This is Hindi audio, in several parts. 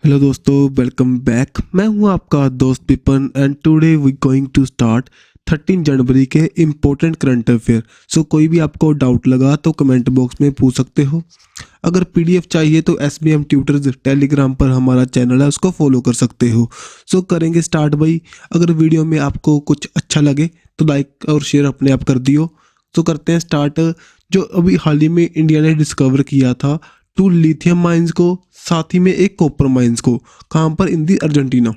हेलो दोस्तों, वेलकम बैक। मैं हूं आपका दोस्त Vipan and today we going to start 13 जनवरी के इम्पोर्टेंट करंट अफेयर। सो कोई भी आपको डाउट लगा तो कमेंट बॉक्स में पूछ सकते हो। अगर पीडीएफ चाहिए तो SBM ट्यूटर्स टेलीग्राम पर हमारा चैनल है, उसको फॉलो कर सकते हो। सो करेंगे स्टार्ट भाई। अगर वीडियो में आपको कुछ अच्छा लगे तो लाइक और शेयर अपने आप कर दियो। तो करते हैं स्टार्ट। जो अभी हाल ही में इंडिया ने डिस्कवर किया था 2 लिथियम माइंस को, साथ ही में एक कॉपर माइंस को। कहाँ पर? इन दी अर्जेंटीना।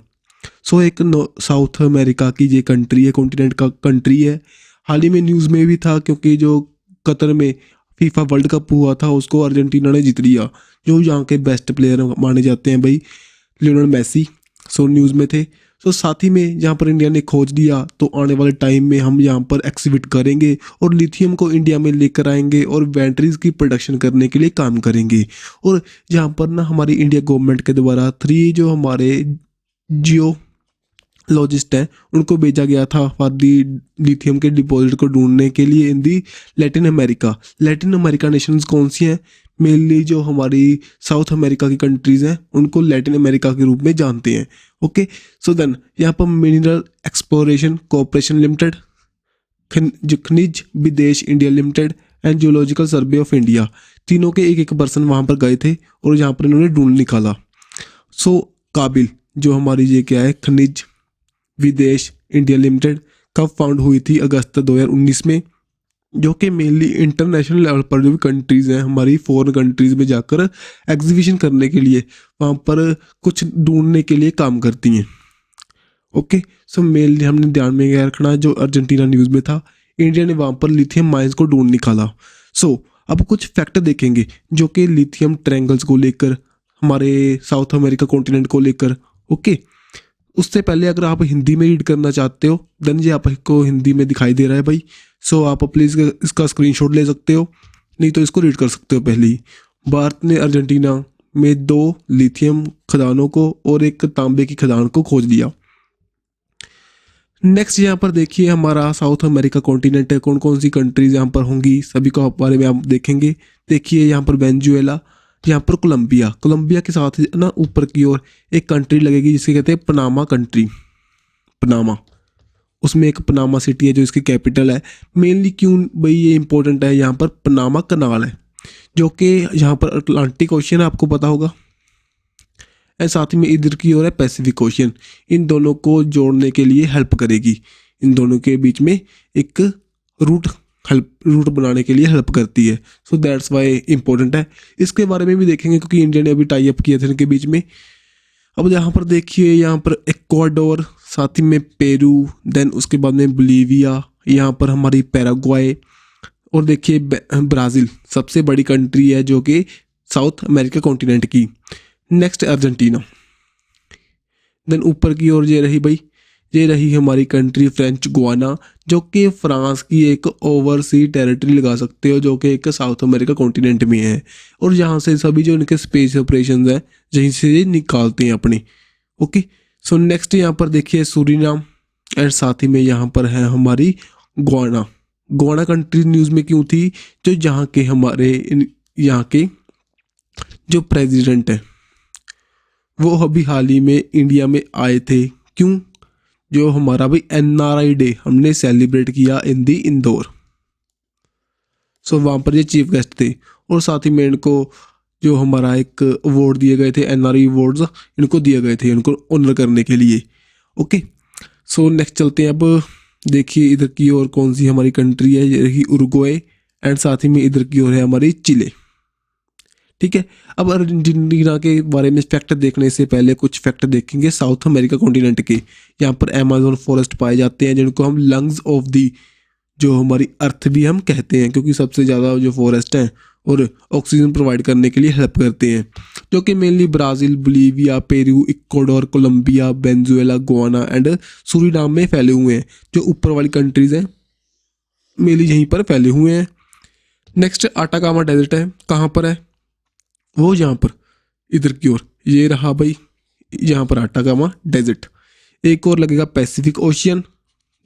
सो एक साउथ अमेरिका की ये कंट्री है, कॉन्टिनेंट का कंट्री है। हाल ही में न्यूज़ में भी था क्योंकि जो कतर में फीफा वर्ल्ड कप हुआ था उसको अर्जेंटीना ने जीत लिया। जो यहाँ के बेस्ट प्लेयर माने जाते हैं भाई, लियोनेल मेसी। सो न्यूज़ में थे। सो साथ ही में यहाँ पर इंडिया ने खोज लिया, तो आने वाले टाइम में हम यहाँ पर एक्सिबिट करेंगे और लिथियम को इंडिया में लेकर आएंगे और बैटरीज की प्रोडक्शन करने के लिए काम करेंगे। और यहाँ पर ना हमारी इंडिया गवर्नमेंट के द्वारा 3 जो हमारे जियोलॉजिस्ट हैं उनको भेजा गया था फॉर दी लिथियम के डिपॉजिट को ढूंढने के लिए in the Latin America. Latin America nations कौन सी हैं? मेनली जो हमारी साउथ अमेरिका की कंट्रीज़ हैं उनको लैटिन अमेरिका के रूप में जानते हैं। ओके, सो देन यहाँ पर मिनरल एक्सप्लोरेशन कॉर्पोरेशन लिमिटेड, खनिज विदेश India limited and geological survey of India, तीनों के एक पर्सन वहाँ पर गए थे और यहाँ पर इन्होंने ढूंढ निकाला। सो काबिल जो हमारी ये क्या है, खनिज विदेश इंडिया लिमिटेड कब फाउंड हुई थी? अगस्त 2019 में। जो कि मेनली इंटरनेशनल लेवल पर जो भी कंट्रीज़ हैं हमारी फॉरेन कंट्रीज़ में जाकर एग्जीबिशन करने के लिए, वहाँ पर कुछ ढूंढने के लिए काम करती हैं। ओके, सो मेनली हमने ध्यान में क्या रखना, जो अर्जेंटीना न्यूज़ में था, इंडिया ने वहाँ पर लिथियम माइंस को ढूंढ निकाला। सो अब कुछ फैक्ट देखेंगे जो कि लिथियम ट्रायंगल्स को लेकर, हमारे साउथ अमेरिका कॉन्टिनेंट को लेकर। ओके, उससे पहले अगर आप हिंदी में रीड करना चाहते हो देन ये आपको हिंदी में दिखाई दे रहा है भाई। सो आप प्लीज़ इसका स्क्रीनशॉट ले सकते हो, नहीं तो इसको रीड कर सकते हो पहले ही। भारत ने अर्जेंटीना में 2 लिथियम खदानों को और एक तांबे की खदान को खोज लिया। नेक्स्ट यहाँ पर देखिए हमारा साउथ अमेरिका कॉन्टिनेंट है, कौन कौन सी कंट्रीज यहाँ पर होंगी सभी को बारे में आप देखेंगे। देखिए यहाँ पर वेनेजुएला, यहाँ पर कोलंबिया, कोलंबिया के साथ ना ऊपर की ओर एक कंट्री लगेगी जिसे कहते हैं पनामा कंट्री, पनामा। उसमें एक पनामा सिटी है जो इसकी कैपिटल है। मेनली क्यों भाई ये इंपॉर्टेंट है, यहाँ पर पनामा कनाल है जो कि यहाँ पर अटलांटिक ओशियन आपको पता होगा, एंड साथ ही में इधर की ओर है पैसिफिक ओशियन। इन दोनों को जोड़ने के लिए हेल्प करेगी, इन दोनों के बीच में एक रूट बनाने के लिए हेल्प करती है। सो दैट्स वाई इम्पोर्टेंट है। इसके बारे में भी देखेंगे क्योंकि इंडिया ने अभी टाई अप किया था इनके बीच में। अब यहाँ पर देखिए, यहाँ पर इक्वाडोर, साथ ही में पेरू, देन उसके बाद में बोलीविया, यहाँ पर हमारी पैराग्वाय, और देखिए ब्राज़ील सबसे बड़ी कंट्री है जो कि साउथ अमेरिका कॉन्टिनेंट की। नेक्स्ट अर्जेंटीना, देन ऊपर की ओर ये रही भाई, ये रही हमारी कंट्री फ्रेंच गुआना, जो कि फ्रांस की एक ओवरसी टेरिटरी लगा सकते हो, जो कि एक साउथ अमेरिका कॉन्टिनेंट में है। और यहाँ से सभी जो इनके स्पेस ऑपरेशंस हैं यहीं से ये निकालते हैं अपने। ओके, सो नेक्स्ट यहाँ पर देखिए सूरीनाम, एंड साथ ही में यहाँ पर है हमारी गुआना। गुआना कंट्री न्यूज़ में क्यों थी? जो यहाँ के हमारे यहाँ के जो प्रेसिडेंट हैं वो अभी हाल ही में इंडिया में आए थे। क्यों? जो हमारा भाई NRI डे हमने सेलिब्रेट किया इन दी इंदौर। सो वहाँ पर ये चीफ गेस्ट थे और साथ ही में इनको जो हमारा एक अवार्ड दिए गए थे, NRI अवार्ड्स इनको दिए गए थे इनको ऑनर करने के लिए। ओके, सो नेक्स्ट चलते हैं। अब देखिए इधर की ओर कौन सी हमारी कंट्री है, ये रही उरुग्वे, एंड साथ ही में इधर की ओर है हमारी चिले। ठीक है, अब अर्जेंटीना के बारे में फैक्ट देखने से पहले कुछ फैक्ट देखेंगे साउथ अमेरिका कॉन्टिनेंट के। यहाँ पर अमेज़न फॉरेस्ट पाए जाते हैं जिनको हम लंग्स ऑफ दी जो हमारी अर्थ भी हम कहते हैं, क्योंकि सबसे ज़्यादा जो फॉरेस्ट हैं और ऑक्सीजन प्रोवाइड करने के लिए हेल्प करते हैं, जो कि mainly Brazil, Bolivia, Peru, Ecuador, Colombia, Venezuela, Guyana and Suriname में फैले हुए हैं। जो ऊपर वाली कंट्रीज़ हैं मेनली यहीं पर फैले हुए हैं। नेक्स्ट आटाकामा डेजर्ट है, कहाँ पर है वो? यहाँ पर इधर की ओर ये रहा भाई, यहाँ पर आटाकामा डेजर्ट। एक और लगेगा पैसिफिक ओशियन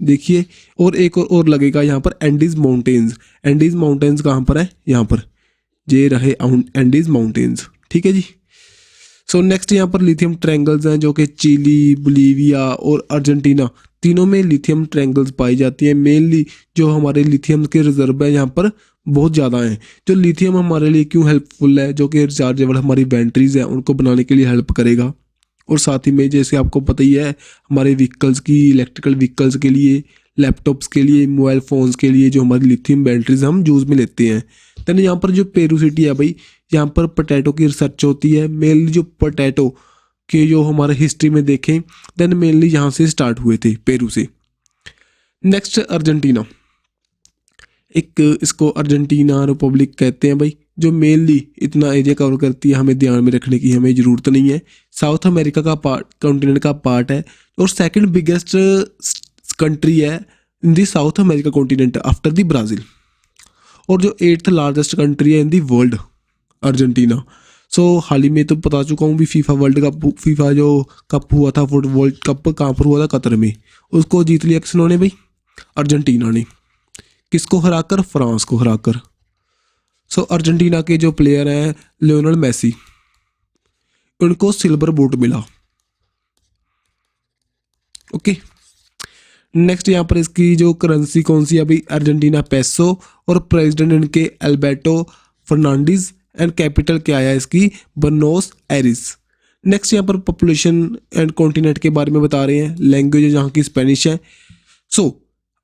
देखिए, और एक और लगेगा यहाँ पर एंडीज माउंटेन्स। एंडीज माउंटेन्स कहाँ पर है? यहाँ पर ये रहे एंडीज माउंटेन्स। ठीक है जी, सो नेक्स्ट यहाँ पर लिथियम ट्रायंगल्स हैं जो कि चिली, बोलीविया और अर्जेंटीना तीनों में लिथियम ट्रायंगल्स पाई जाती हैं। मेनली जो हमारे लिथियम के रिजर्व है यहाँ पर बहुत ज़्यादा हैं। जो लिथियम हमारे लिए क्यों हेल्पफुल है, जो कि रिचार्जेबल हमारी बैटरीज हैं उनको बनाने के लिए हेल्प करेगा। और साथ ही में जैसे आपको पता ही है हमारे व्हीकल्स की, इलेक्ट्रिकल व्हीकल्स के लिए, लैपटॉप्स के लिए, मोबाइल फ़ोन्स के लिए जो हमारी लिथियम बैटरीज हम यूज़ में लेते हैं। देन यहाँ पर जो पेरू सिटी है भाई, यहाँ पर पोटैटो की रिसर्च होती है। मेनली जो पोटैटो के जो हमारे हिस्ट्री में देखें देन मेनली यहाँ से स्टार्ट हुए थे, पेरू से। नेक्स्ट अर्जेंटीना, एक इसको अर्जेंटीना रिपब्लिक कहते हैं भाई, जो मेनली इतना एरिया कवर करती है, हमें ध्यान में रखने की हमें ज़रूरत नहीं है। साउथ अमेरिका का पार्ट, कॉन्टिनेंट का पार्ट है और सेकंड बिगेस्ट कंट्री है in the South America continent after the Brazil. और जो 8th लार्जेस्ट कंट्री है इन दी वर्ल्ड अर्जेंटीना। सो हाल ही में तो बता चुका हूँ भी फीफा वर्ल्ड कप, फीफा जो कप हुआ था, फुट वर्ल्ड कप कहाँ पर हुआ था, कतर में। उसको जीत लिया किसने भाई, अर्जेंटीना ने। किसको हराकर, फ्रांस को हराकर। सो अर्जेंटीना के जो प्लेयर हैं लियोनेल मेसी, उनको सिल्वर बूट मिला। ओके, नेक्स्ट यहाँ पर इसकी जो करेंसी कौन सी है अभी, अर्जेंटीना पेसो, और प्रेसिडेंट इनके अल्बर्टो फर्नांडीज, एंड कैपिटल क्या है इसकी, बर्नोस एरिस। नेक्स्ट यहाँ पर पॉपुलेशन एंड कॉन्टिनेंट के बारे में बता रहे हैं। लैंग्वेज यहाँ की स्पेनिश है। सो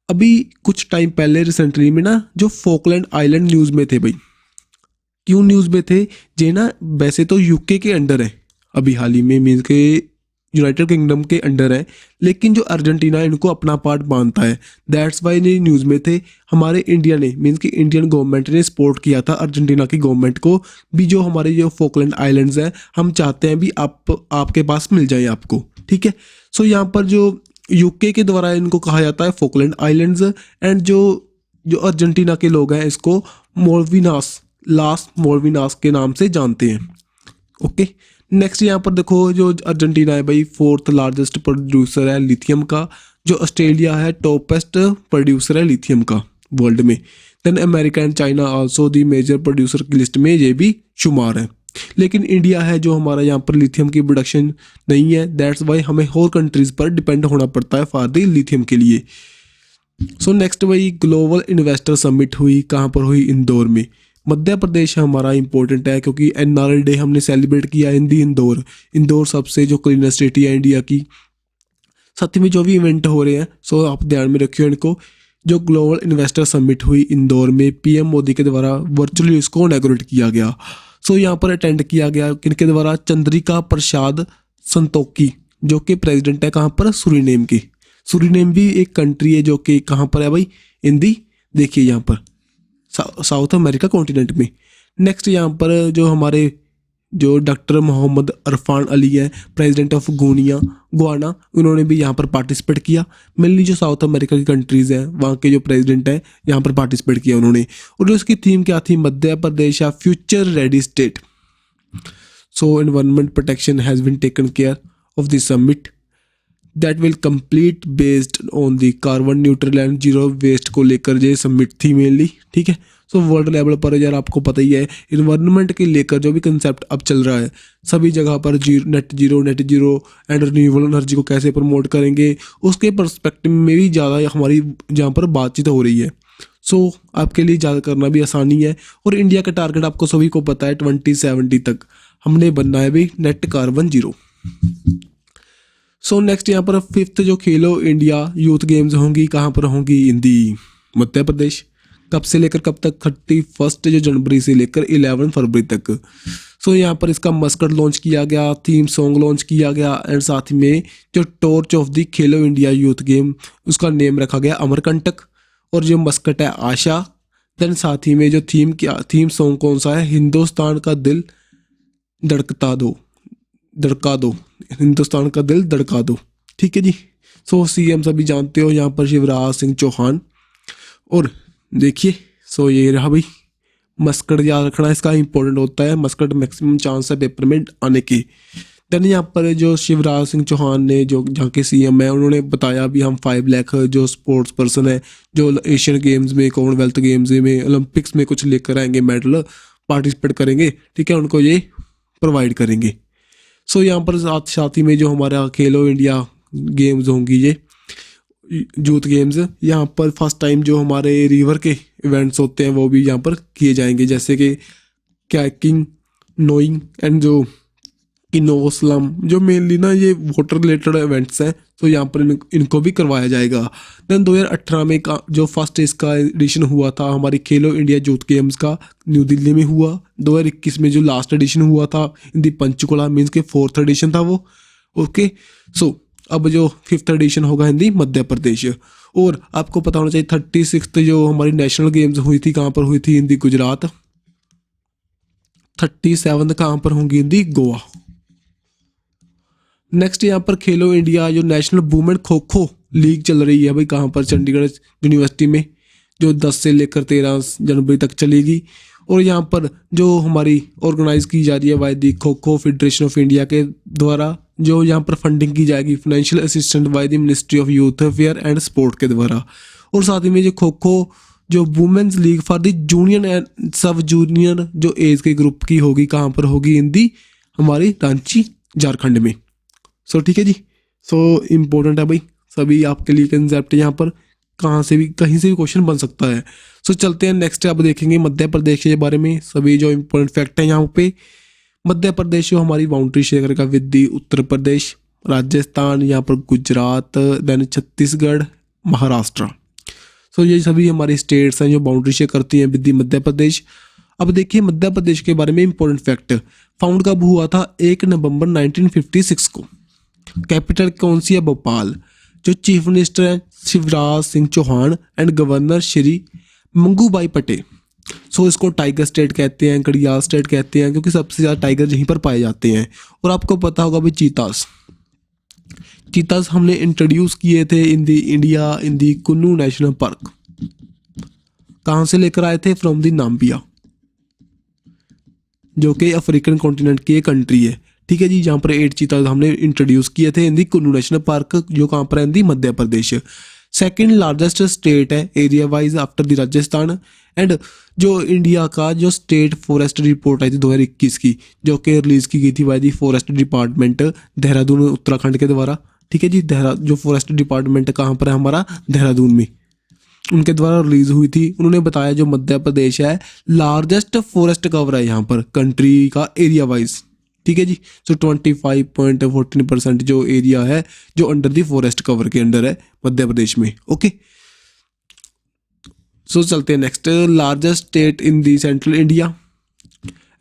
अभी कुछ टाइम पहले रिसेंटली में ना जो फोकलैंड आइलैंड न्यूज़ में थे भाई। क्यों न्यूज़ में थे, जे ना वैसे तो यूके के अंडर है अभी हाल ही में, मीन्स के यूनाइटेड किंगडम के अंडर है, लेकिन जो अर्जेंटीना इनको अपना पार्ट मानता है, दैट्स वाई ये न्यूज़ में थे। हमारे इंडिया ने, मीन्स कि इंडियन गवर्नमेंट ने सपोर्ट किया था अर्जेंटीना की गवर्नमेंट को भी, जो हमारे जो फोकलैंड आइलैंड्स हैं हम चाहते हैं भी आपके पास मिल जाए आपको, ठीक है। सो यहाँ पर जो यूके के द्वारा इनको कहा जाता है फोकलैंड आइलैंड्स, एंड जो अर्जेंटीना के लोग हैं इसको मोल्विनास, लास मोल्विनास के नाम से जानते हैं। ओके, नेक्स्ट यहाँ पर देखो जो अर्जेंटीना है भाई 4th लार्जेस्ट प्रोड्यूसर है लिथियम का। जो ऑस्ट्रेलिया है टॉपेस्ट प्रोड्यूसर है लिथियम का वर्ल्ड में। Then America and China also the major producer की लिस्ट में ये भी शुमार है। लेकिन इंडिया है जो हमारा यहाँ पर लिथियम की प्रोडक्शन नहीं है, दैट्स वाई हमें और कंट्रीज़ पर डिपेंड होना पड़ता है फॉर दी लिथियम के लिए। सो नेक्स्ट भाई ग्लोबल इन्वेस्टर समिट हुई, कहाँ पर हुई, इंदौर में। मध्य प्रदेश हमारा इंपॉर्टेंट है क्योंकि एनआरएल डे हमने सेलिब्रेट किया इन दी इंदौर। इंदौर सबसे जो क्लीनर सिटी है इंडिया की। साथ ही में जो भी इवेंट हो रहे हैं सो आप ध्यान में रखियो इनको। जो ग्लोबल इन्वेस्टर समिट हुई इंदौर में, पीएम मोदी के द्वारा वर्चुअली इसको इनॉग्रेट किया गया। सो यहाँ पर अटेंड किया गया किनके द्वारा, चंद्रिका प्रसाद संतोखी, जो कि प्रेसिडेंट है कहाँ पर, सूरीनेम के। सूरीनेम भी एक कंट्री है जो कि कहाँ पर है भाई, इन दी देखिए यहाँ पर साउथ अमेरिका कॉन्टिनेंट में। नेक्स्ट यहाँ पर जो हमारे जो डॉक्टर मोहम्मद अरफान अली है, प्रेसिडेंट ऑफ गुआना, उन्होंने भी यहाँ पर पार्टिसिपेट किया। मेनली जो साउथ अमेरिका की कंट्रीज़ हैं वहाँ के जो प्रेसिडेंट हैं यहाँ पर पार्टिसिपेट किया उन्होंने। और जो इसकी थीम क्या थी, मध्य प्रदेश या future ready state. So environment protection has been taken care of this summit that will complete based on the carbon neutral and zero waste को लेकर ये समिट थी मेनली, ठीक है। सो वर्ल्ड लेवल पर यार आपको पता ही है इन्वायरमेंट के लेकर जो भी कंसेप्ट अब चल रहा है सभी जगह पर, net zero and renewable energy को कैसे प्रमोट करेंगे उसके पर्सपेक्टिव में भी ज़्यादा हमारी जहाँ पर बातचीत हो रही है। सो आपके लिए ज़्यादा करना भी आसानी है। और इंडिया का टारगेट आपको सभी को पता है 2070 तक हमने बनना है भी नेट कार्बन जीरो। सो नेक्स्ट यहाँ पर 5th जो खेलो इंडिया यूथ गेम्स होंगी कहाँ पर होंगी, इन दी मध्य प्रदेश। कब से लेकर कब तक, 31 जो जनवरी से लेकर 11 फरवरी तक। सो यहाँ पर इसका मस्कट लॉन्च किया गया, थीम सॉन्ग लॉन्च किया गया, एंड साथ में जो torch of the Khelo India youth game उसका नेम रखा गया अमरकंटक, और जो मस्कट है आशा। देन साथ ही में जो थीम सॉन्ग कौन सा है, हिंदुस्तान का दिल धड़का दो, हिंदुस्तान का दिल धड़का दो, ठीक है जी। सो सीएम सभी जानते हो यहाँ पर शिवराज सिंह चौहान। और देखिए सो ये रहा भाई मस्कट, याद रखना इसका इंपॉर्टेंट होता है, मस्कट मैक्सिमम चांस है पेपर में आने की। देन यहाँ पर जो शिवराज सिंह चौहान ने जो जहाँ के सीएम है उन्होंने बताया भी हम 5 लाख जो स्पोर्ट्स पर्सन है जो एशियन गेम्स में, कॉमनवेल्थ गेम्स में, ओलंपिक्स में कुछ लेकर आएंगे मेडल, पार्टिसिपेट करेंगे, ठीक है, उनको ये प्रोवाइड करेंगे। सो यहाँ पर साथ ही में जो हमारा खेलो इंडिया गेम्स होंगी, ये यूथ गेम्स, यहाँ पर फर्स्ट टाइम जो हमारे रिवर के इवेंट्स होते हैं वो भी यहाँ पर किए जाएंगे, जैसे कि कैकिंग, नोइंग एंड जो किनोस्लम, जो मेनली ना ये वाटर रिलेटेड इवेंट्स हैं, तो यहाँ पर इनको भी करवाया जाएगा। देन 2018 में का जो फर्स्ट इसका एडिशन हुआ था हमारी खेलो इंडिया यूथ गेम्स का, न्यू दिल्ली में हुआ। 2021 में जो लास्ट एडिशन हुआ था इन दी पंचकुला, मीन्स के 4th एडिशन था वो। ओके, सो अब जो 5th एडिशन होगा हिंदी मध्य प्रदेश। और आपको पता होना चाहिए 36th जो हमारी नेशनल गेम्स हुई थी कहाँ पर हुई थी, हिंदी गुजरात। 37th कहाँ पर होंगी, हिंदी गोवा। नेक्स्ट यहाँ पर खेलो इंडिया जो national women kho kho league चल रही है भाई, कहाँ पर, चंडीगढ़ यूनिवर्सिटी में, जो 10 से लेकर 13 जनवरी तक चलेगी। और यहाँ पर जो हमारी ऑर्गेनाइज की जा रही है by the kho kho federation of India के द्वारा, जो यहाँ पर फंडिंग की जाएगी financial assistant by the ministry of youth affair and sport के द्वारा। और साथ ही में जो खो खो जो womens league for the junior and sub junior जो एज के ग्रुप की होगी, कहाँ पर होगी, हिंदी हमारी रांची झारखंड में। सो ठीक है जी, सो इम्पोर्टेंट है भाई सभी आपके लिए कंसेप्ट, यहाँ पर कहाँ से भी कहीं से भी क्वेश्चन बन सकता है। सो चलते हैं नेक्स्ट, अब देखेंगे मध्य प्रदेश के बारे में सभी जो इम्पोर्टेंट फैक्ट हैं यहाँ पे। मध्य प्रदेश जो हमारी बाउंड्री शेयर करेगा विद दी उत्तर प्रदेश, राजस्थान, यहाँ पर गुजरात, देन छत्तीसगढ़, महाराष्ट्र। सो ये सभी हमारी स्टेट्स हैं जो बाउंड्री शेयर करती हैं विद दी मध्य प्रदेश। अब देखिए मध्य प्रदेश के बारे में इंपॉर्टेंट फैक्ट, फाउंड कब हुआ था, 1 नवंबर 1956 को। कैपिटल कौन सी है, भोपाल। जो चीफ मिनिस्टर हैं शिवराज सिंह चौहान एंड गवर्नर श्री मंगूभाई पटेल। सो इसको टाइगर स्टेट कहते हैं, घड़ियाल स्टेट कहते हैं, क्योंकि सबसे ज़्यादा टाइगर यहीं पर पाए जाते हैं। और आपको पता होगा भाई चीतास हमने इंट्रोड्यूस किए थे in the India in the Kuno national park. कहाँ से लेकर आए थे, फ्रॉम दी नाम्बिया, जो कि अफ्रीकन कॉन्टिनेंट की एक कंट्री है। ठीक है जी, जहाँ पर 8 चीताज हमने इंट्रोड्यूस किए थे in the Kuno national park, जो कहाँ पर है, in the Madhya Pradesh. Second largest state है area wise after the Rajasthan. And जो इंडिया का जो स्टेट फॉरेस्ट रिपोर्ट आई थी 2021 की, जो कि रिलीज की गई थी by the forest department Dehradun Uttarakhand के द्वारा। ठीक है जी, जो फॉरेस्ट डिपार्टमेंट कहाँ पर है हमारा, देहरादून में, उनके द्वारा रिलीज हुई थी। उन्होंने बताया जो मध्य प्रदेश है लार्जेस्ट फॉरेस्ट कवर है यहाँ पर कंट्री का एरिया वाइज। ठीक है जी, सो 25.14% जो एरिया है जो अंडर दी फॉरेस्ट कवर के अंडर है मध्य प्रदेश में। ओके, सो चलते हैं next, largest state in the central India.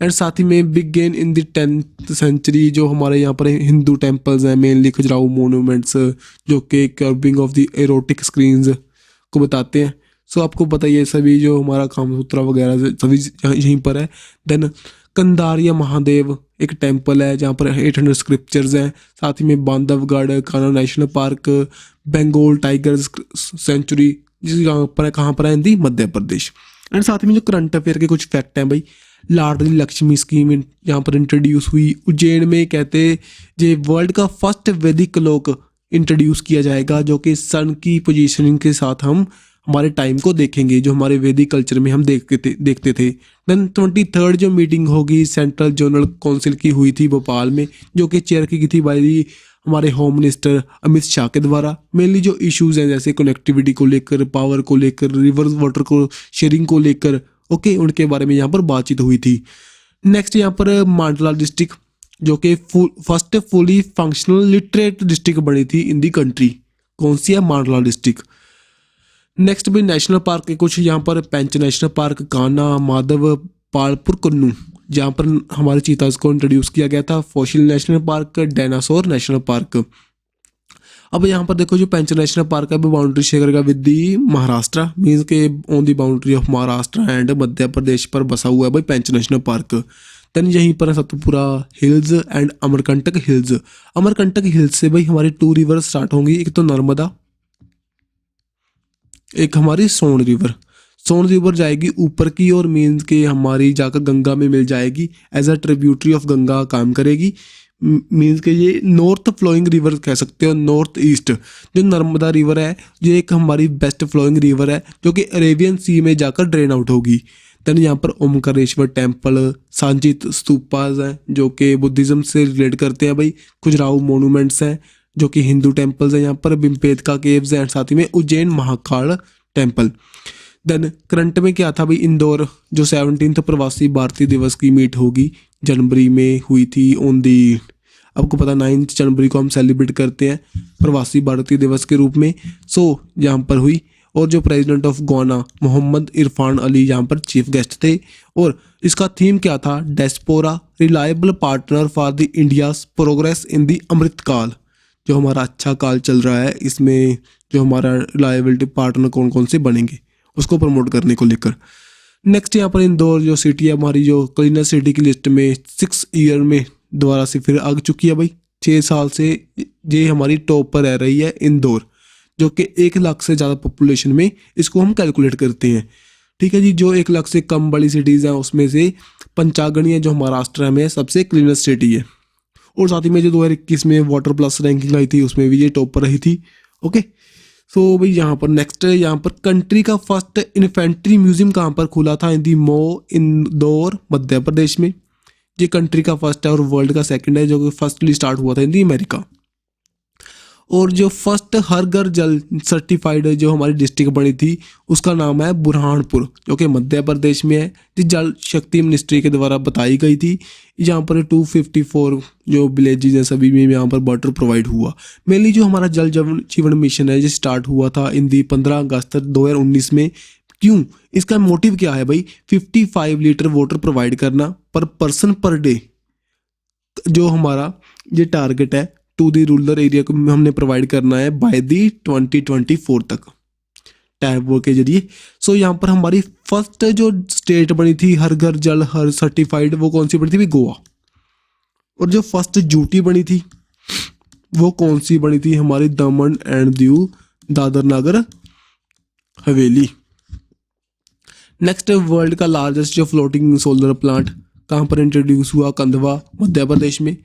And साथ ही में big gain in the 10th century, जो हमारे यहाँ पर हिंदू टेम्पल्स हैं मेनली खजुराहो मोनूमेंट्स, जो कि carving of the erotic screens को बताते हैं। सो आपको पता ही है सभी जो हमारा कामसूत्रा वगैरह सभी यहीं पर है। देन कंदारिया महादेव एक टेम्पल है जहाँ पर 800 स्क्रिप्चर्स हैं। साथ ही में Bandhavgarh Kanha national park, Bengal tiger sanctuary, जिस कहाँ पर है, हिंदी मध्य प्रदेश। एंड साथ में जो करंट अफेयर के कुछ फैक्ट हैं भाई, लाडली लक्ष्मी स्कीम यहाँ पर इंट्रोड्यूस हुई उज्जैन में, कहते जे वर्ल्ड का फर्स्ट वैदिक क्लॉक इंट्रोड्यूस किया जाएगा, जो कि सन की पोजीशनिंग के साथ हम हमारे टाइम को देखेंगे, जो हमारे वैदिक कल्चर में हम देखते थे। देन 23rd जो मीटिंग होगी सेंट्रल जोनल काउंसिल की हुई थी भोपाल में, जो कि चेयर की गई थी बाई हमारे होम मिनिस्टर अमित शाह के द्वारा। मेनली जो इश्यूज़ हैं जैसे कनेक्टिविटी को लेकर, पावर को लेकर, रिवर वाटर को शेयरिंग को लेकर, ओके, उनके बारे में यहाँ पर बातचीत हुई थी। नेक्स्ट यहाँ पर मांडला डिस्ट्रिक्ट, जो कि first fully functional literate district बनी थी इन दी कंट्री। कौन सी है, मांडला डिस्ट्रिक्ट। नेक्स्ट भी नेशनल पार्क के कुछ यहाँ पर, पेंच नेशनल पार्क, कान्हा, माधव, पालपुर, कुन्नू, जहाँ पर हमारे चीताज को इंट्रोड्यूस किया गया था। Fossil national park, dinosaur national park. अब यहाँ पर देखो जो पेंच नेशनल पार्क है वो बाउंड्री शेयर करेगा विद दी महाराष्ट्र, मीन्स के on the boundary of Maharashtra and Madhya Pradesh पर बसा हुआ है भाई पेंच नेशनल पार्क। देन यहीं पर Satpura hills and Amarkantak hills. Amarkantak hills से भाई हमारी 2 रिवर स्टार्ट होंगी, एक तो नर्मदा, एक हमारी सोन रिवर। सोन रिवर जाएगी ऊपर की और मीन्स के हमारी जाकर गंगा में मिल जाएगी, as a tributary of Ganga काम करेगी। मीन्स के ये नॉर्थ फ्लोइंग रिवर कह सकते हो, नॉर्थ ईस्ट। जो नर्मदा रिवर है ये एक हमारी बेस्ट फ्लोइंग रिवर है, जो कि अरेबियन सी में जाकर ड्रेन आउट होगी। देन यहाँ पर ओमकारेश्वर टेम्पल, सांचित स्तूपाज हैं जो कि बुद्धिज़्म से रिलेट करते हैं भाई, खुजराहो मोनूमेंट्स हैं जो कि हिंदू टेम्पल्स हैं, यहाँ पर भीमबेटका केव्स हैं, साथ ही में Ujjain Mahakal temple. Then current में क्या था भाई, इंदौर जो 17th प्रवासी भारतीय दिवस की मीट होगी, जनवरी में हुई थी ऑन दी, आपको पता 9 जनवरी को हम सेलिब्रेट करते हैं प्रवासी भारतीय दिवस के रूप में। सो यहाँ पर हुई, और जो president of Guyana Mohammad Irfan Ali यहाँ पर चीफ गेस्ट थे, और इसका थीम क्या था, diaspora reliable partner for the India's progress in the Amrit Kaal. जो हमारा अच्छा काल चल रहा है, इसमें जो हमारा रिलायबिलिटी पार्टनर कौन कौन से बनेंगे उसको प्रमोट करने को लेकर। नेक्स्ट यहाँ पर इंदौर जो सिटी है हमारी, जो क्लीनर सिटी की लिस्ट में 6 ईयर में दोबारा से फिर आ चुकी है भाई, 6 साल से ये हमारी टॉप पर रह रही है इंदौर, जो कि 1 लाख से ज़्यादा पॉपुलेशन में इसको हम कैलकुलेट करते हैं। ठीक है जी, जो 1 लाख से कम बड़ी सिटीज़ हैं उसमें से पंचागनी है जो महाराष्ट्र में सबसे क्लीनेस्ट सिटी है, और साथ ही में जो 2021 में वाटर प्लस रैंकिंग आई थी उसमें भी ये टॉप पर रही थी। ओके, सो भाई यहाँ पर नेक्स्ट है, यहाँ पर कंट्री का फर्स्ट इन्फेंट्री म्यूजियम कहाँ पर खुला था, इन दी मो इंदौर मध्य प्रदेश में। ये कंट्री का फर्स्ट है और वर्ल्ड का सेकंड है, जो कि फर्स्टली स्टार्ट हुआ था इन दी अमेरिका। और जो फर्स्ट हर घर जल सर्टिफाइड जो हमारी डिस्ट्रिक्ट बनी थी उसका नाम है बुरहानपुर, जो कि मध्य प्रदेश में है, जो जल शक्ति मिनिस्ट्री के द्वारा बताई गई थी। यहाँ पर 254 जो विलेजेज हैं सभी में यहाँ पर वाटर प्रोवाइड हुआ। मेनली जो हमारा जल जीवन मिशन है जो स्टार्ट हुआ था इन दी 15 अगस्त 2019 में। क्यों, इसका मोटिव क्या है भाई, 55 लीटर वाटर प्रोवाइड करना पर पर्सन पर डे, जो हमारा ये टारगेट है टू दी रूरल एरिया को हमने प्रोवाइड करना है बाय दी 2024 तक टैप वो के जरिए। सो यहाँ पर हमारी फर्स्ट जो स्टेट बनी थी हर घर जल हर सर्टिफाइड, वो कौन सी बनी थी भी, गोवा। और जो फर्स्ट यूटी बनी थी वो कौन सी बनी थी, हमारी दमन and Diu Dadar Nagar Haveli. Next, world का लार्जेस्ट जो फ्लोटिंग सोलर प्लांट कहाँ पर इंट्रोड्यूस हुआ, कंधवा मध्य प्रदेश में,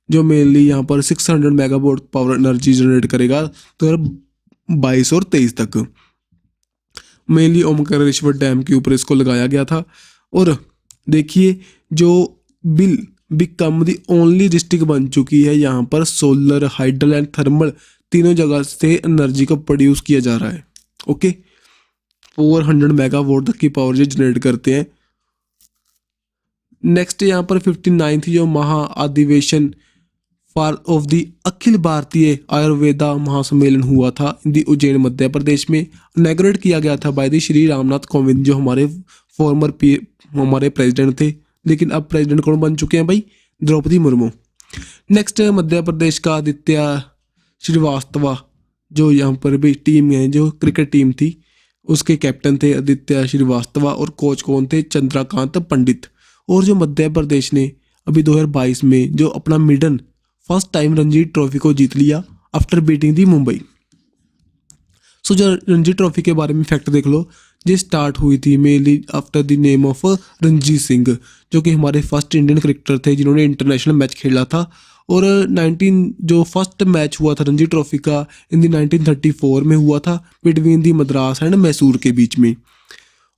जो मेनली यहाँ पर 600 मेगावाट पावर एनर्जी जनरेट करेगा 2022 और 23 तक। मेनली ओमकारेश्वर डैम के ऊपर इसको लगाया गया था। और देखिए जो बिकम द ओनली डिस्ट्रिक्ट बन चुकी है यहाँ पर सोलर, हाइडल एंड थर्मल तीनों जगह से एनर्जी को प्रोड्यूस किया जा रहा है। ओके, 400 मेगावाट तक की पावर जो जनरेट करते हैं। नेक्स्ट यहाँ पर 59th जो महा अधिवेशन ऑफ द अखिल भारतीय आयुर्वेदा महासम्मेलन हुआ था इन दी उज्जैन मध्य प्रदेश में, इनॉग्रेट किया गया था बाय द श्री रामनाथ कोविंद जो हमारे फॉर्मर हमारे प्रेसिडेंट थे, लेकिन अब प्रेसिडेंट कौन बन चुके हैं भाई, द्रौपदी मुर्मू। नेक्स्ट मध्य प्रदेश का आदित्य श्रीवास्तव, जो यहाँ पर भी टीम है जो क्रिकेट टीम थी उसके कैप्टन थे आदित्य श्रीवास्तव, और कोच कौन थे, चंद्रकांत पंडित। और जो मध्य प्रदेश ने अभी 2022 में जो अपना मिडन फर्स्ट टाइम रणजी ट्रॉफी को जीत लिया आफ्टर बीटिंग दी मुंबई। सो जो रणजी ट्रॉफी के बारे में फैक्ट देख लो, ये स्टार्ट हुई थी mainly after the name of Ranjit Singh, जो कि हमारे फर्स्ट इंडियन क्रिकेटर थे जिन्होंने इंटरनेशनल मैच खेला था। और 19 जो फर्स्ट मैच हुआ था रणजी ट्रॉफी का इन दी 1934 में हुआ था between the Madras and Mysore के बीच में।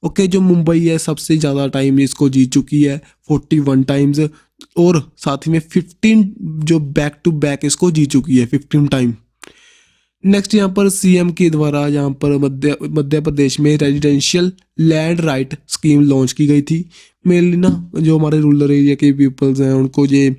ओके, जो मुंबई है सबसे ज़्यादा टाइम इसको जीत चुकी है 41 टाइम्स, और साथ ही में 15 जो बैक टू बैक इसको जीत चुकी है 15 टाइम। नेक्स्ट यहाँ पर सीएम के द्वारा यहाँ पर मध्य प्रदेश में residential land right scheme launch की गई थी। मेनली ना जो हमारे रूरल एरिया के पीपल्स हैं उनको ये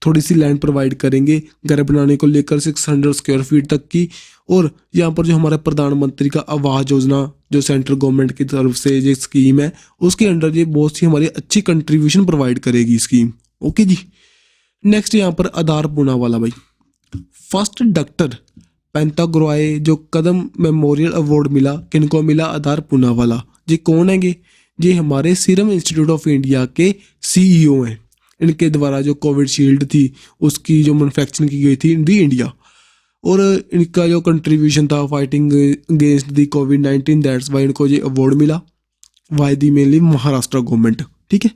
थोड़ी सी लैंड प्रोवाइड करेंगे घर बनाने को लेकर 600 स्क्वायर फीट तक की। और यहाँ पर जो हमारा प्रधानमंत्री का आवास योजना जो सेंट्रल गवर्नमेंट की तरफ से ये स्कीम है उसके अंडर ये बहुत सी हमारी अच्छी कंट्रीब्यूशन प्रोवाइड करेगी स्कीम। ओके जी, नेक्स्ट यहाँ पर आधार पूनावाला भाई, फर्स्ट डॉक्टर पेंटाग्रॉय जो कदम मेमोरियल अवार्ड मिला किनको मिला, आधार पूनावाला। ये कौन है, ये हमारे सीरम इंस्टीट्यूट ऑफ इंडिया के सीईओ हैं। इनके द्वारा जो कोविशील्ड थी उसकी जो मैन्युफैक्चरिंग की गई थी इन दी इंडिया, और इनका जो कंट्रीब्यूशन था fighting against the covid, that's why इनको ये अवार्ड मिला by the mainly Maharashtra government. ठीक है,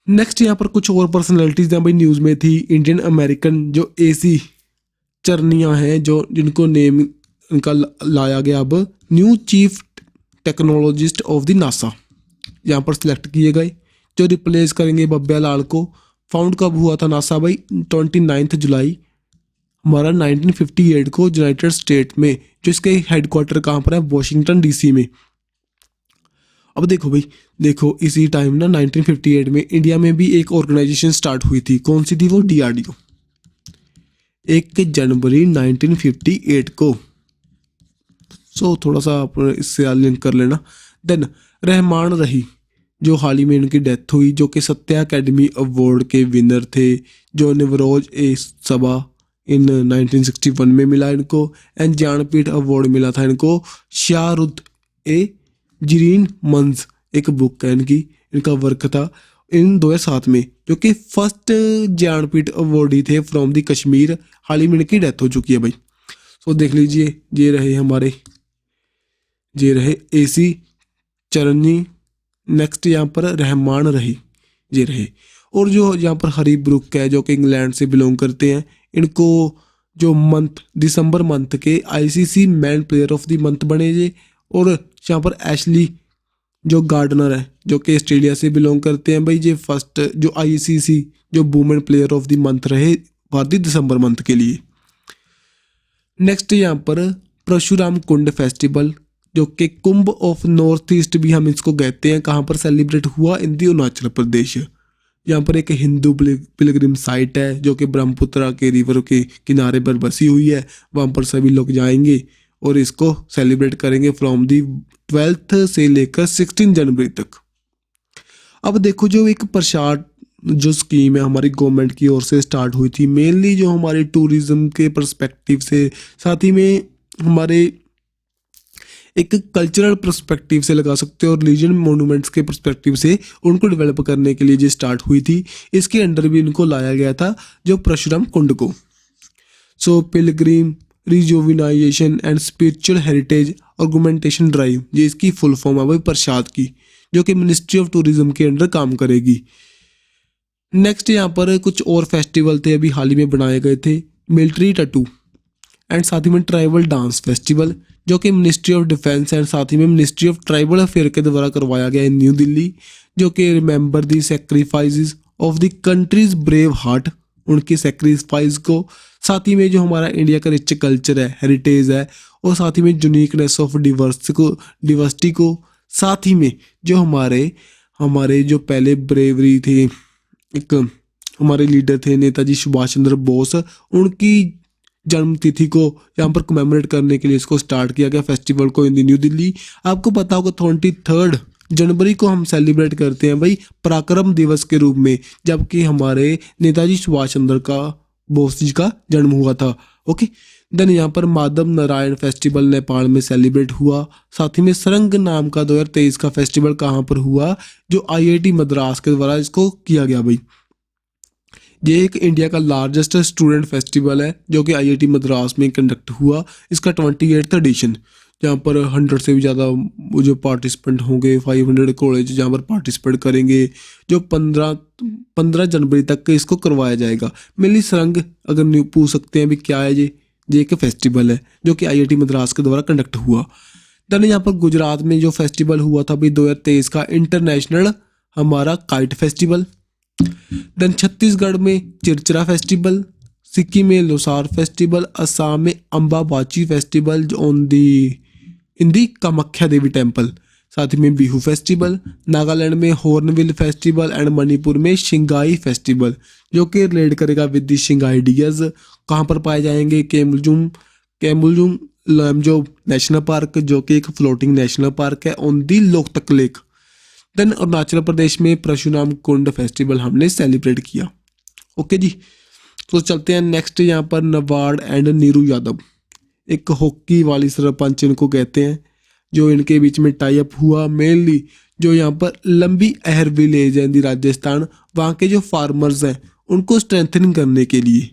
नेक्स्ट यहाँ पर कुछ और पर्सनैलिटीज हैं भाई न्यूज़ में थी। इंडियन अमेरिकन जो एसी चरनिया हैं जो जिनको नेम इनका लाया गया अब new chief technologist of the NASA. यहाँ पर सिलेक्ट किए गए जो रिप्लेस करेंगे बब्बे लाल को। फाउंड कब हुआ था नासा भाई? 29 जुलाई हमारा 1958 को यूनाइटेड स्टेट में, जो इसके हेडक्वार्टर कहाँ पर है? वॉशिंगटन डीसी में। अब देखो भाई, देखो इसी टाइम ना 1958 में इंडिया में भी एक ऑर्गेनाइजेशन स्टार्ट हुई थी। कौन सी थी वो? डीआरडीओ। 1 जनवरी 1958 को। सो थोड़ा सा आप इससे लिंक कर लेना। देन रहमान रही, जो हाल ही में इनकी डेथ हुई, जो कि सत्या अकेडमी अवार्ड के विनर थे, जो नवरोज ए सबा इन 1961 में मिला इनको। एंड ज्ञानपीठ अवार्ड मिला था इनको शाहरुद ए जीरीन मंज, एक बुक है इनकी, इनका वर्क था इन 2007 में, जो कि फर्स्ट ज्ञानपीठ अवार्डी थे फ्रॉम दी कश्मीर। हाल ही में इनकी डेथ हो चुकी है भाई। सो देख लीजिए, ये रहे हमारे, ये रहे एसी चरनी। नेक्स्ट यहाँ पर रहमान रही, ये रहे। और जो यहाँ पर हरी ब्रुक है, जो कि इंग्लैंड से बिलोंग करते हैं, इनको जो मंथ दिसंबर मंथ के ICC man player of the month बने जे। और यहाँ पर एशली जो गार्डनर है, जो कि ऑस्ट्रेलिया से बिलोंग करते हैं भाई, ये फर्स्ट जो आईसीसी जो women player of the month रहे भारतीय दिसंबर मंथ के लिए। नेक्स्ट यहाँ पर परशुराम कुंड फेस्टिवल, जो कि कुंभ ऑफ नॉर्थ ईस्ट भी हम इसको कहते हैं, कहाँ पर सेलिब्रेट हुआ? इन दी अरुणाचल प्रदेश। यहाँ पर एक हिंदू पिलग्रिम साइट है, जो कि ब्रह्मपुत्रा के रिवर के किनारे पर बसी हुई है। वहाँ पर सभी लोग जाएंगे और इसको सेलिब्रेट करेंगे फ्रॉम दी 12 से लेकर 16 जनवरी तक। अब देखो, जो एक प्रसाद जो स्कीम है हमारी गवर्नमेंट की ओर से स्टार्ट हुई थी, मेनली जो हमारे टूरिज्म के पर्सपेक्टिव से, साथ ही में हमारे एक कल्चरल पर्सपेक्टिव से लगा सकते हो और रिलीजन मोनूमेंट्स के पर्सपेक्टिव से उनको डेवलप करने के लिए जो स्टार्ट हुई थी, इसके अंडर भी इनको लाया गया था जो परशुराम कुंड को। So pilgrim rejuvenation and spiritual heritage augmentation drive, ये इसकी फुल फॉर्म है भाई प्रसाद की, जो कि मिनिस्ट्री ऑफ टूरिज्म के अंडर काम करेगी। नेक्स्ट यहाँ पर कुछ और फेस्टिवल थे अभी हाल ही में बनाए गए थे, मिलिट्री टैटू एंड साथ ही में ट्राइबल डांस फेस्टिवल, जो कि मिनिस्ट्री ऑफ डिफेंस एंड साथ ही में मिनिस्ट्री ऑफ ट्राइबल अफेयर के द्वारा करवाया गया है न्यू दिल्ली, जो कि remember the sacrifices of the countries brave heart, उनकी सेक्रीफाइस को, साथ ही में जो हमारा इंडिया का रिच कल्चर है, हेरिटेज है, और साथ ही में यूनिकनेस ऑफ डिवर्सिटी को, साथ ही में जो हमारे जो पहले ब्रेवरी थे, एक हमारे लीडर थे नेताजी सुभाष चंद्र बोस, उनकी जन्म तिथि को यहाँ पर कमेमोरेट करने के लिए इसको स्टार्ट किया गया फेस्टिवल को इन दी न्यू दिल्ली। आपको पता होगा 23 जनवरी को हम सेलिब्रेट करते हैं भाई पराक्रम दिवस के रूप में, जबकि हमारे नेताजी सुभाष चंद्र का बोस जी का जन्म हुआ था। ओके, देन यहाँ पर माधव नारायण फेस्टिवल नेपाल में सेलिब्रेट हुआ। साथ ही में सरंग नाम का 2023 का फेस्टिवल कहाँ पर हुआ? जो आईआईटी मद्रास के द्वारा इसको किया गया भाई। ये एक इंडिया का लार्जेस्ट स्टूडेंट फेस्टिवल है, जो कि आईआईटी मद्रास में कंडक्ट हुआ। इसका 28th एडिशन, जहाँ पर 100 से भी ज़्यादा जो पार्टिसिपेंट होंगे, 500 कॉलेज जहाँ पर पार्टिसिपेट करेंगे, जो 15 जनवरी तक इसको करवाया जाएगा। मेनली सरंग अगर न्यू पूछ सकते हैं भी क्या है ये एक फेस्टिवल है जो कि आईआईटी मद्रास के द्वारा कंडक्ट हुआ। देन यहाँ पर गुजरात में जो फेस्टिवल हुआ था भाई 2023 का इंटरनेशनल हमारा काइट फेस्टिवल। देन छत्तीसगढ़ में चिरचिरा फेस्टिवल, सिक्किम में लोसार फेस्टिवल, असम में Ambubachi festival in the Kamakhya Devi temple, साथ ही में बिहू फेस्टिवल, नागालैंड में हॉर्नबिल फेस्टिवल एंड मणिपुर में शिंगाई फेस्टिवल, जो कि रिलेट करेगा विद दी शिंगाई डियर्स। कहाँ पर पाए जाएंगे? केमुलजुम लामजो नेशनल पार्क, जो कि एक फ्लोटिंग नेशनल पार्क है on the Loktak lake. Then Arunachal Pradesh में परशुराम कुंड फेस्टिवल हमने सेलिब्रेट किया। ओके जी, तो चलते हैं नेक्स्ट। यहाँ पर नवाड़ एंड नीरू यादव, एक हॉकी वाली सरपंच इनको कहते हैं, जो इनके बीच में टाई अप हुआ। मेनली जो यहाँ पर लंबी अहर विलेज है दी राजस्थान, वहाँ के जो फार्मर्स हैं उनको स्ट्रेंथनिंग करने के लिए।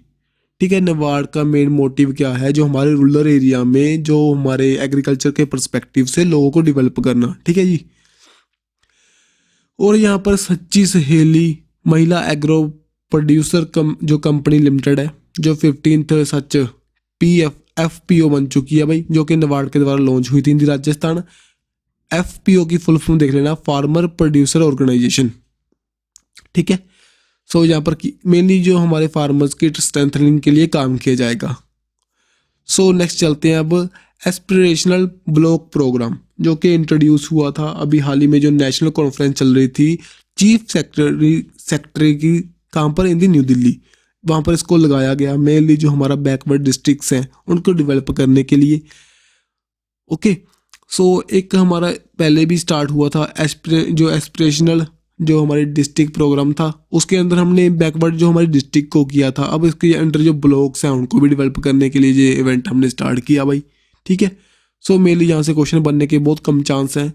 ठीक है, नवाड़ का मेन मोटिव क्या है? जो हमारे रूरल एरिया में जो हमारे एग्रीकल्चर के पर्सपेक्टिव से लोगों को डेवलप करना। ठीक है जी। और यहाँ पर सच्ची सहेली महिला एग्रो प्रोड्यूसर जो कंपनी लिमिटेड है, जो 15th सच FPO बन चुकी है भाई, जो कि नबार्ड के द्वारा लॉन्च हुई थी इन राजस्थान। FPO की फुल फॉर्म देख लेना, फार्मर प्रोड्यूसर ऑर्गेनाइजेशन, ठीक है। सो यहाँ पर मेनली जो हमारे फार्मर्स की स्ट्रेंथनिंग के लिए काम किया जाएगा। सो नेक्स्ट चलते हैं अब एस्पिरेशनल ब्लॉक प्रोग्राम, जो कि इंट्रोड्यूस हुआ था अभी हाल ही में, जो नेशनल कॉन्फ्रेंस चल रही थी चीफ सेक्रेटरी की, कहाँ पर, इन दी न्यू दिल्ली। वहाँ पर इसको लगाया गया मेनली जो हमारा बैकवर्ड डिस्ट्रिक्ट्स हैं उनको डेवलप करने के लिए। ओके, सो एक हमारा पहले भी स्टार्ट हुआ था जो एस्पिरेशनल जो हमारे डिस्ट्रिक्ट प्रोग्राम था, उसके अंदर हमने बैकवर्ड जो हमारी डिस्ट्रिक्ट को किया था। अब इसके अंदर जो ब्लॉक्स हैं उनको भी डेवलप करने के लिए ये इवेंट हमने स्टार्ट किया भाई, ठीक है। सो मेनली यहाँ से क्वेश्चन बनने के बहुत कम चांस हैं।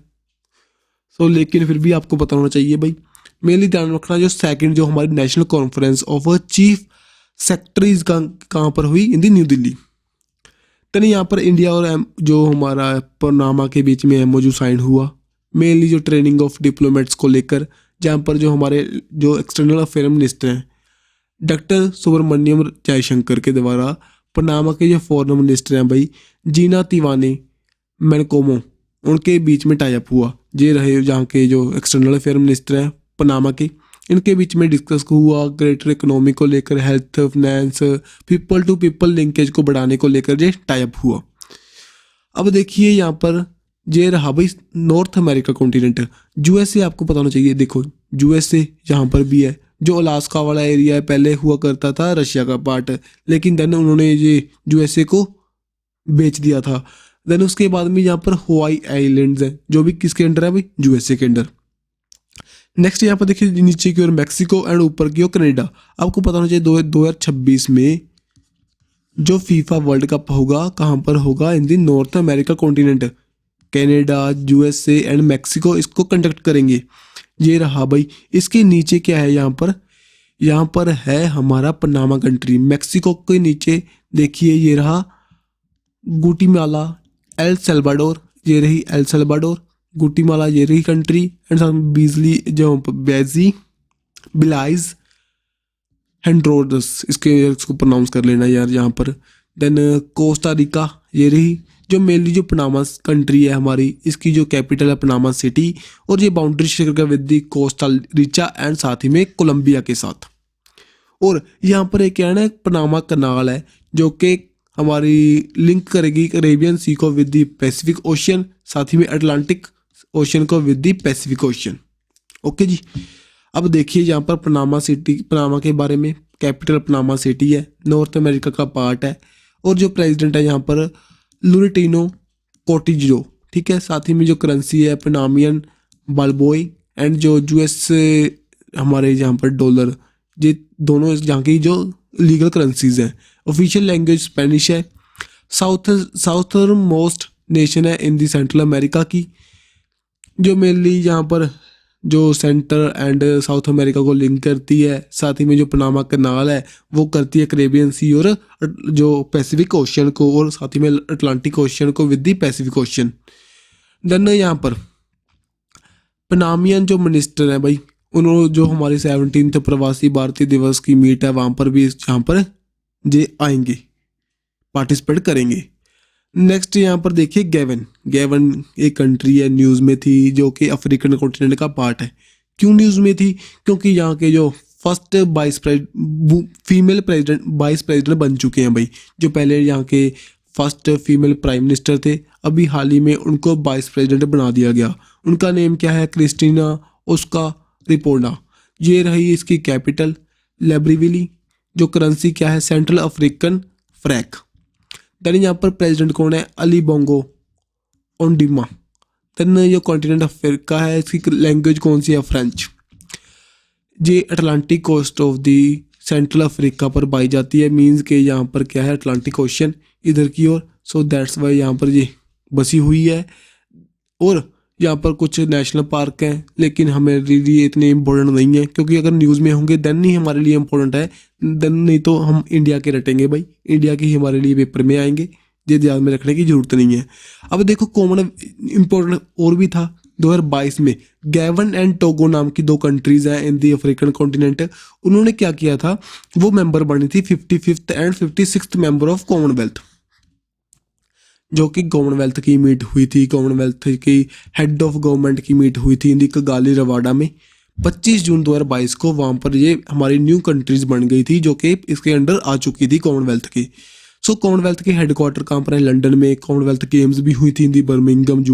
सो लेकिन फिर भी आपको पता होना चाहिए भाई। मेनली ध्यान रखना, जो सेकंड जो हमारी national conference of chief secretaries कहाँ पर हुई, इन दी न्यू दिल्ली। तनी यहाँ पर इंडिया और जो हमारा पनामा के बीच में MOU साइन हुआ, मेनली जो ट्रेनिंग ऑफ डिप्लोमेट्स को लेकर, जहाँ पर जो हमारे जो एक्सटर्नल अफेयर मिनिस्टर हैं डॉक्टर सुब्रमण्यम जयशंकर के द्वारा पनामा के जो फॉरेन मिनिस्टर हैं भाई जीना तिवाने मैनकोमो, उनके बीच में टाई अप हुआ। ये रहे जहाँ के जो एक्सटर्नल अफेयर मिनिस्टर हैं पनामा के, इनके बीच में डिस्कस हुआ ग्रेटर इकोनॉमी को लेकर, health, finance, people to people linkage को बढ़ाने को लेकर ये टाई अप हुआ। अब देखिए यहाँ पर ये रहा भाई नॉर्थ अमेरिका कॉन्टिनेंट, USA आपको पता होना चाहिए। देखो USA यहाँ पर भी है, जो अलास्का वाला एरिया है पहले हुआ करता था रशिया का पार्ट, लेकिन देन उन्होंने ये USA को बेच दिया था। देन उसके बाद में यहाँ पर हवाई आइलैंड्स हैं, जो भी किसके अंडर है भाई, USA के अंडर। नेक्स्ट यहाँ पर देखिए नीचे की ओर मैक्सिको एंड ऊपर की ओर कनाडा। आपको पता होना चाहिए 2026 में जो फीफा वर्ल्ड कप होगा कहाँ पर होगा, in the North America continent. Canada, USA and Mexico इसको कंडक्ट करेंगे। ये रहा भाई। इसके नीचे क्या है, यहाँ पर है हमारा पनामा कंट्री। मैक्सिको के नीचे देखिए ये रहा गुटीमाला, एल सल्वाडोर, ये रही एल सल्वाडोर, गुटीमाला ये रही कंट्री, एंड साथ में बेजी बिलाइज हेंड्रोडस, इसको प्रोनाउंस कर लेना यार यहाँ पर। देन कोस्टा रिका ये रही, जो मेनली जो पनामा कंट्री है हमारी, इसकी जो कैपिटल है पनामा सिटी, और ये बाउंड्री शेयर कर with the Costa Richa and साथ ही में कोलंबिया के साथ। और यहाँ पर एक क्या है ना, पनामा कनाल है जो कि हमारी लिंक करेगी अरेबियन सी को विद दी पैसिफिक ओशियन, साथ ही में अटलांटिक ओशियन को with the Pacific ocean. Okay ji. अब देखिए यहाँ पर पनामा के बारे में, कैपिटल पनामा सिटी है, नॉर्थ अमेरिका का पार्ट है, और जो प्रेसिडेंट है यहाँ पर लुरेटिनो कोटिजो, ठीक है। साथ ही में जो करेंसी है पनामियन बालबोई, एंड जो US हमारे यहाँ पर डॉलर, ये दोनों यहाँ की जो लीगल करेंसीज हैं। ऑफिशियल लैंग्वेज स्पेनिश है। साउथर्न मोस्ट नेशन है इन दी सेंट्रल अमेरिका की, जो मेनली यहाँ पर जो सेंटर एंड साउथ अमेरिका को लिंक करती है। साथ ही में जो पनामा कनाल है वो करती है कैरेबियन सी और जो पैसिफिक ओशियन को, और साथ ही में अटलांटिक ओशियन को with the Pacific ocean. Then यहाँ पर पनामियन जो मिनिस्टर हैं भाई, उन्होंने जो हमारी 17th प्रवासी भारतीय दिवस की मीट है वहाँ पर भी यहाँ पर जे आएंगे, पार्टिसिपेट करेंगे। नेक्स्ट यहाँ पर देखिए गैवन एक कंट्री है, न्यूज़ में थी, जो कि अफ्रीकन कॉन्टिनेंट का पार्ट है। क्यों न्यूज़ में थी, क्योंकि यहाँ के जो फर्स्ट फीमेल वाइस प्रेसिडेंट बन चुके हैं भाई। जो पहले यहाँ के फर्स्ट फीमेल प्राइम मिनिस्टर थे, अभी हाल ही में उनको वाइस प्रेसिडेंट बना दिया गया। उनका नेम क्या है, क्रिस्टीना उसका रिपोर्टा। ये रही इसकी कैपिटल लिब्रेविली। जो करेंसी क्या है, सेंट्रल अफ्रीकन फ्रैंक। देन यहाँ पर प्रेसिडेंट कौन है, अली बोंगो ओंडिमा। देन ये कॉन्टिनेंट अफ्रीका है, इसकी लैंग्वेज कौन सी है, फ्रेंच। ये Atlantic coast of the central Africa पर पाई जाती है, मीन्स के यहाँ पर क्या है, अटलांटिक ओशियन इधर की ओर। सो दैट्स वाई यहाँ पर ये बसी हुई है। और यहाँ पर कुछ नेशनल पार्क हैं, लेकिन हमारे लिए इतने इम्पोर्टेंट नहीं है, क्योंकि अगर न्यूज़ में होंगे देन ही हमारे लिए इम्पोर्टेंट है, देन नहीं तो हम इंडिया के रटेंगे भाई, इंडिया के ही हमारे लिए पेपर में आएंगे, ये ध्यान में रखने की जरूरत नहीं है। अब देखो कॉमन इम्पोर्टेंट और भी था 2022 में, गैवन एंड टोगो नाम की दो कंट्रीज हैं इन दी अफ्रीकन कॉन्टिनेंट। उन्होंने क्या किया था, वो मेंबर बनी थी 55th and 56th member of Commonwealth. जो कि कॉमनवेल्थ की मीट हुई थी, कॉमनवेल्थ की हेड ऑफ गवर्नमेंट की मीट हुई थी इंदी कगाली रवाडा में 25 जून 2022 को। वहाँ पर ये हमारी न्यू कंट्रीज बन गई थी जो कि इसके अंडर आ चुकी थी कॉमनवेल्थ की। सो कॉमनवेल्थ के हेडक्वार्टर कहाँ पर है? लंदन में। कॉमनवेल्थ गेम्स भी हुई थी इंदी बर्मिंघम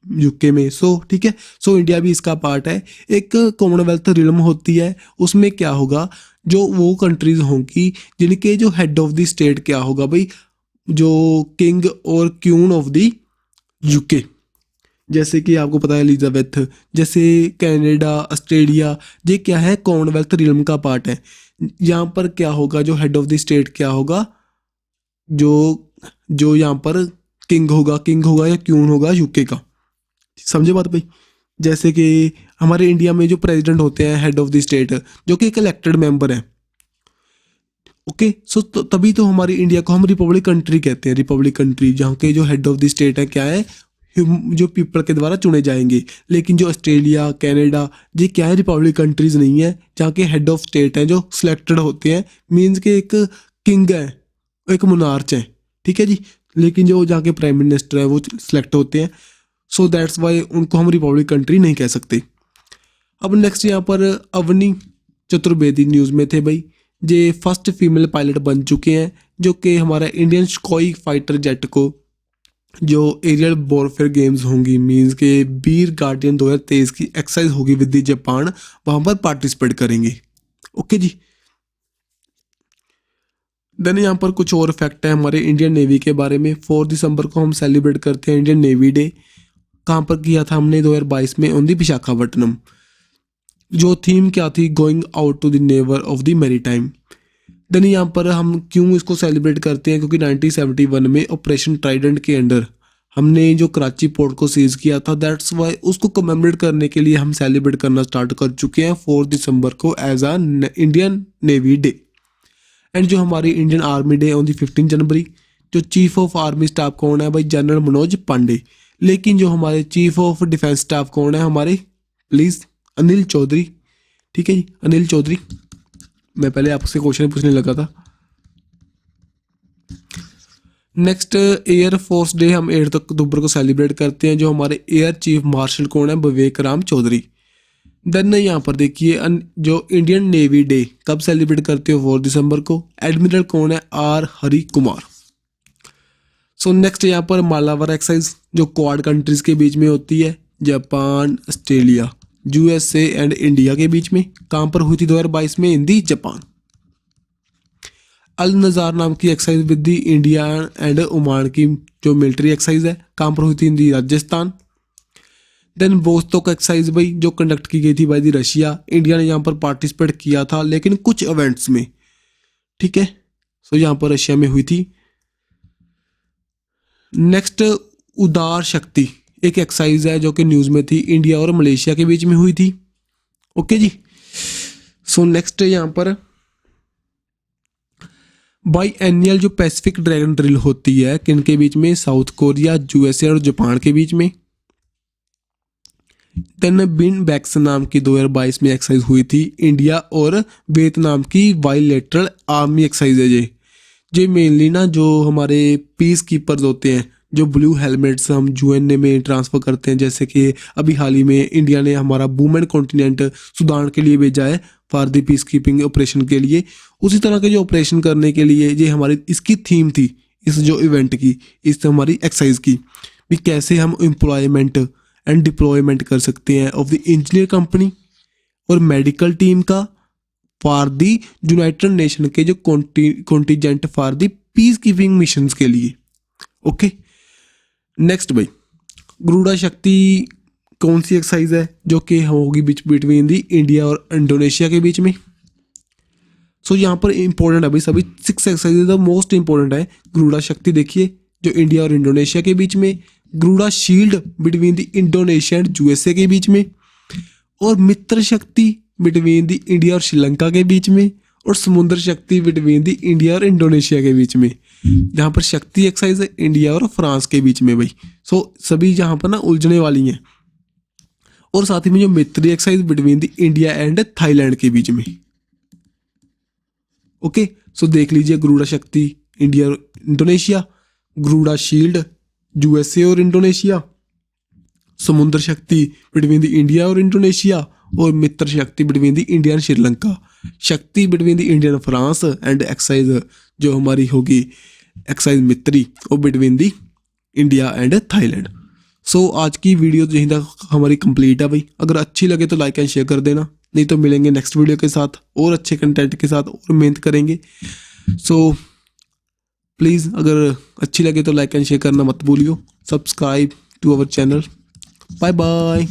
यूके में। सो ठीक है, सो इंडिया भी इसका पार्ट है। एक कॉमनवेल्थ रिलम होती है, उसमें क्या होगा, जो वो कंट्रीज होंगी जिनके जो हेड ऑफ द स्टेट क्या होगा भाई, जो किंग और क्यून ऑफ द यूके, जैसे कि आपको पता है एलिजाबेथ, जैसे कनाडा, ऑस्ट्रेलिया, ये क्या है कॉमनवेल्थ रिलम का पार्ट है। यहाँ पर क्या होगा, जो हेड ऑफ द स्टेट क्या होगा, जो जो यहाँ पर किंग होगा या क्यून होगा यूके का। समझे बात भाई? जैसे कि हमारे इंडिया में जो प्रेसिडेंट होते हैं हेड ऑफ द स्टेट, जो कि एक इलेक्टेड मेंबर है। ओके, सो तभी तो हमारी इंडिया को हम रिपब्लिक कंट्री कहते हैं, रिपब्लिक कंट्री, जहाँ के जो हेड ऑफ द स्टेट है क्या है, जो पीपल के द्वारा चुने जाएंगे। लेकिन जो ऑस्ट्रेलिया, कनाडा, ये क्या है, रिपब्लिक कंट्रीज नहीं है, जहाँ के हेड ऑफ स्टेट हैं जो सिलेक्टेड होते हैं, मीन्स के एक किंग है, एक मोनार्च है, ठीक है जी। लेकिन जो जहाँ के प्राइम मिनिस्टर है वो सिलेक्ट होते हैं। सो दैट्स वाई उनको हम रिपब्लिक कंट्री नहीं कह सकते। अब नेक्स्ट यहाँ पर अवनी चतुर्वेदी न्यूज़ में थे भाई, जे फर्स्ट फीमेल पायलट बन चुके हैं, जो कि हमारा इंडियन स्कोई फाइटर जेट को जो एरियल वॉरफेयर गेम्स होंगी, मींस के बीर गार्डियन 2023 की एक्सरसाइज होगी विद द जापान, वहाँ पर पार्टिसिपेट करेंगे। ओके जी। देन यहाँ पर कुछ और फैक्ट है हमारे इंडियन नेवी के बारे में। 4 दिसंबर को हम सेलिब्रेट करते हैं इंडियन नेवी डे। कहाँ पर किया था हमने? 2022 में ऑन दी विशाखापट्टनम। जो थीम क्या थी? Going out to the never of the maritime. Then यहाँ पर हम क्यों इसको सेलिब्रेट करते हैं? क्योंकि 1971 में ऑपरेशन ट्राइडेंट के अंडर हमने जो कराची पोर्ट को सीज किया था, दैट्स वाई उसको कमेमोरेट करने के लिए हम सेलिब्रेट करना स्टार्ट कर चुके हैं 4 दिसंबर को as a Indian navy day. And जो हमारी Indian army day on the 15 January. जो चीफ ऑफ आर्मी स्टाफ कौन है भाई? जनरल मनोज पांडे। लेकिन जो हमारे चीफ ऑफ डिफेंस स्टाफ कौन है? हमारे प्लीज़ अनिल चौधरी। ठीक है जी, अनिल चौधरी। मैं पहले आपसे क्वेश्चन पूछने लगा था। नेक्स्ट एयर फोर्स डे हम 8 अक्टूबर को सेलिब्रेट करते हैं। जो हमारे एयर चीफ मार्शल कौन है? विवेक राम चौधरी। देन यहाँ पर देखिए जो इंडियन नेवी डे कब सेलिब्रेट करते हो? 4 दिसंबर को। एडमिरल कौन है? R Hari Kumar. So next यहाँ पर मालावर एक्सरसाइज जो क्वाड कंट्रीज के बीच में होती है, Japan, Australia, USA and India के बीच में। कहाँ पर हुई थी? 2022 में इन दी जापान। अल नज़ार नाम की exercise with the India and Oman की जो मिलिट्री एक्सरसाइज है, कहाँ पर हुई थी? इन दी राजस्थान। देन बोस्तोक एक्सरसाइज भाई जो कंडक्ट की गई थी बाय दी रशिया। इंडिया ने यहाँ पर पार्टिसिपेट किया था लेकिन कुछ इवेंट्स में, ठीक है। सो यहाँ पर रशिया में हुई थी। नेक्स्ट उदार शक्ति एक एक्सरसाइज है जो कि न्यूज़ में थी, इंडिया और मलेशिया के बीच में हुई थी। ओके जी। सो नेक्स्ट यहाँ पर बाई एनुअल जो पैसिफिक ड्रैगन ड्रिल होती है किन के बीच में? साउथ कोरिया, यूएसए और जापान के बीच में। देन बिन बैक्स नाम की 2022 में एक्सरसाइज हुई थी, इंडिया और वियतनाम की बाइलेटरल आर्मी एक्सरसाइज है ये मेनली ना जो हमारे पीस कीपर्स होते हैं, जो ब्लू हेलमेट्स हम यूएनए में ट्रांसफ़र करते हैं। जैसे कि अभी हाल ही में इंडिया ने हमारा वुमेन कॉन्टिनेंट सूडान के लिए भेजा है for the peace keeping operation के लिए। उसी तरह के जो ऑपरेशन करने के लिए ये हमारी इसकी थीम थी, इस जो इवेंट की, इस हमारी एक्सरसाइज की भी कैसे हम एम्प्लॉयमेंट एंड डिप्लॉयमेंट कर सकते हैं ऑफ द इंजीनियर कंपनी और मेडिकल टीम का फॉर द यूनाइटेड नेशन के जो contingent for the peace keeping missions के लिए। ओके नेक्स्ट भाई, गरुड़ा शक्ति कौन सी एक्सरसाइज है जो कि होगी बिटवीन दी इंडिया और इंडोनेशिया के बीच में? सो यहाँ पर इंपॉर्टेंट है भाई, सभी 6 एक्सरसाइज मोस्ट इंपॉर्टेंट है। गरुड़ा शक्ति देखिए जो इंडिया और इंडोनेशिया के बीच में, Garuda shield between the Indonesia and USA के बीच में, और Mitra Shakti between the India और श्रीलंका के बीच में, और समुद्र शक्ति बिटवीन द इंडिया और इंडोनेशिया के बीच में। जहाँ पर शक्ति एक्सरसाइज है इंडिया और फ्रांस के बीच में भाई। सो सभी जहाँ पर ना उलझने वाली हैं। और साथ ही में जो Maitree exercise between the India and Thailand के बीच में। ओके सो देख लीजिए, गरुड़ा शक्ति इंडिया और इंडोनेशिया, गरुड़ा शील्ड यूएसए और Indonesia, Samudra Shakti between the India और इंडोनेशिया, और Mitra Shakti between the India and Sri, Shakti between the India and France, and exercise जो हमारी होगी एक्साइज मित्री और between the India and Thailand. So आज की वीडियो यहीं तक हमारी कंप्लीट है भाई। अगर अच्छी लगे तो लाइक एंड शेयर कर देना, नहीं तो मिलेंगे नेक्स्ट वीडियो के साथ और अच्छे कंटेंट के साथ और मेहनत करेंगे। सो प्लीज़ अगर अच्छी लगे तो लाइक एंड शेयर करना मत भूलियो। Subscribe to our channel. Bye bye.